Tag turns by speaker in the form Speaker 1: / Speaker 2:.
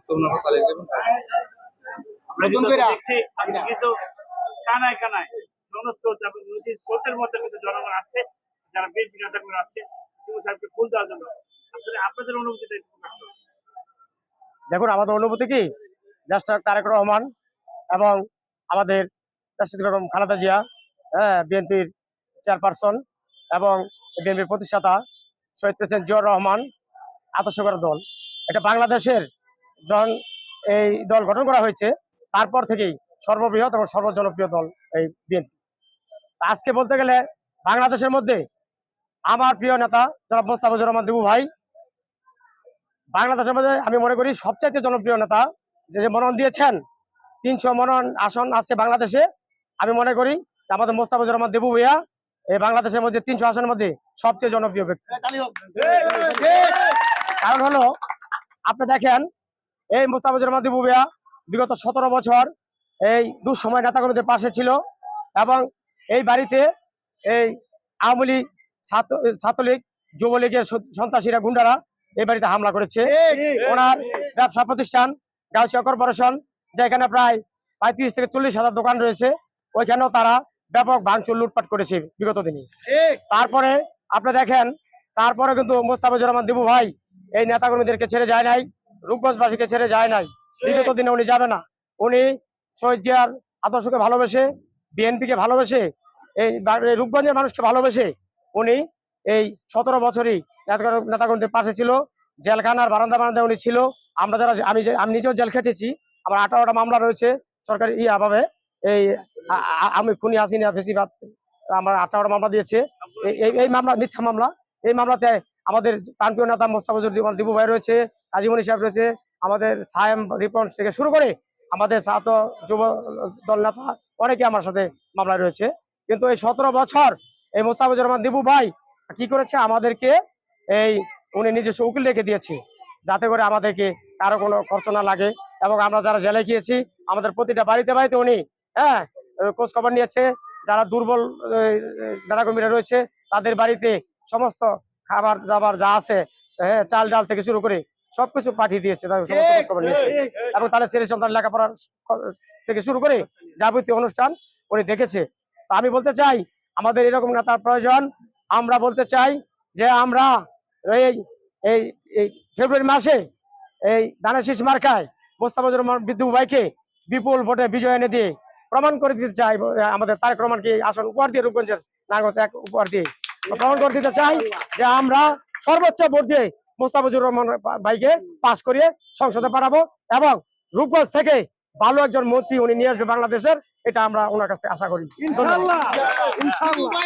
Speaker 1: গুরুত্বপূর্ণ একটা তালিকা এবং
Speaker 2: নতুন করে দেখছি আজকে কিন্তু কানায় কানায় জনস্রোত এবং নদীর স্রোতের মধ্যে কিন্তু জনগণ আসছে, যারা বিএনপি নেতাগুলো আসছে যুব সাহেবকে ফুল দেওয়ার জন্য। আসলে আপনাদের অনুভূতিটা একটু প্রকাশ করুন।
Speaker 3: দেখুন, আমাদের অনুভূতি কি, দেশটা তারেক রহমান এবং আমাদের জাসিদ বেগম খালেদা জিয়া, বিএনপির চেয়ারপারসন এবং বিএনপির প্রতিষ্ঠাতা শহীদ প্রেসিডেন্ট জিয়াউর রহমান আদর্শ করা দল। এটা বাংলাদেশের জন এই দল গঠন করা হয়েছে, তারপর থেকেই সর্ববৃহৎ এবং সর্বজনপ্রিয় দল এই বিএনপি। আজকে বলতে গেলে বাংলাদেশের মধ্যে আমার প্রিয় নেতা জনাব মোস্তাফিজুর রহমান দিবু ভাই বাংলাদেশের মধ্যে আমি মনে করি সবচাইতে জনপ্রিয় নেতা। যে মনোনয়ন দিয়েছেন, 300 মনোনয়ন আসন আছে বাংলাদেশে। আমি মনে করি আমাদের মোস্তাফিজুর রহমান দিবু ভাইয়া এই বাংলাদেশের মধ্যে 300 আসনের মধ্যে সবচেয়ে জনপ্রিয় ব্যক্তি। কারণ হলো, আপনি দেখেন, এই মোস্তাফিজুর রহমান দিবু ভাইয়া বিগত 17 বছর এই দুঃসময় নেতাগুলোদের পাশে ছিল এবং এই বাড়িতে এই আওয়ামী লীগ, ছাত্রলীগ, যুবলীগের সন্ত্রাসীরা, গুন্ডারা এই বাড়িতে হামলা করেছে। ওনার ব্যবসা প্রতিষ্ঠান গাউসিয়া কর্পোরেশন, যেখানে প্রায় 35 থেকে 40 হাজার দোকান রয়েছে, ওইখানেও তারা ব্যাপক ভাঙচুর লুটপাট করেছে বিগত দিনে। তারপরে আপনি দেখেন, তারপরে কিন্তু মোস্তাফিজুর রহমান দিবু ভাই এই নেতাকর্মীদেরকে ছেড়ে যায় নাই, রূপগঞ্জবাসীকে ছেড়ে যায় নাই, বিগত দিনে উনি যাবে না। উনি শহীদ জিয়ার আদর্শকে ভালোবেসে, বিএনপিকে ভালোবেসে, এই রূপগঞ্জের মানুষকে ভালোবেসে উনি এই 17 বছরই নেতাকর্মীদের পাশে ছিল। জেলখানার বারান্দা বারান্দায় উনি ছিল। আমরা যারা আমি নিজেও জেল খেটেছি। আমার 18টা মামলা রয়েছে সরকারি ভাবে। এই আমি খুনি হাসিনা ফেসিবাদ আমার 18টা মামলা দিয়েছে। এই মামলা মিথ্যা মামলা। এই মামলাতে আমাদের প্রাণপ্রিয় নেতা মোস্তাফিজুর দিবু ভাই রয়েছে, কাজীমণি সাহেব রয়েছে, আমাদের সায়েম রিপন থেকে শুরু করে আমাদের ছাত্র যুব দল নেতা অনেকে আমার সাথে মামলা রয়েছে। কিন্তু এই 17 বছর এই মোস্তাফিজুর রহমান দিবু ভাই কি করেছে, আমাদেরকে উনি নিজস্ব উকিল রেখে দিয়েছে, যাতে করে আমাদেরকে কারো কোনো খরচ না লাগে। এবং আমরা যারা জেলে গিয়েছি, আমাদের প্রতিটা বাড়িতে বাড়িতে উনি খোঁজ খবর নিয়েছে। যারা দুর্বল নেতাকর্মীরা রয়েছে তাদের বাড়িতে সমস্ত খাবার জাবার যা আছে, চাল ডাল থেকে শুরু করে সবকিছু পাঠিয়ে দিয়েছে, সমস্ত খোঁজ খবর নিয়েছে। এবং তাদের ছেলে সন্তান লেখাপড়ার থেকে শুরু করে যাবতীয় অনুষ্ঠান উনি দেখেছে। তা আমি বলতে চাই, আমাদের এরকম নেতার প্রয়োজন। আমরা বলতে চাই যে আমরা এই ফেব্রুয়ারি মাসে এই ধানের শীষ মার্কায় মোস্তাফিজুর রহমান দিবু ভাইকে বিপুল ভোটে বিজয় এনে দিয়ে প্রমাণ করে দিতে চাই, আমাদের তারেক রহমানকে আসন উপহার দিয়ে, রূপগঞ্জের নারায়ণগঞ্জ এক উপহার দিয়ে প্রমাণ করে দিতে চাই যে আমরা সর্বোচ্চ ভোট দিয়ে মোস্তাফিজুর রহমান ভাইকে পাস করিয়ে সংসদে পাঠাবো এবং রূপগঞ্জ থেকে ভালো একজন মন্ত্রী উনি নিয়ে আসবে বাংলাদেশের। এটা আমরা ওনার কাছে আশা করি।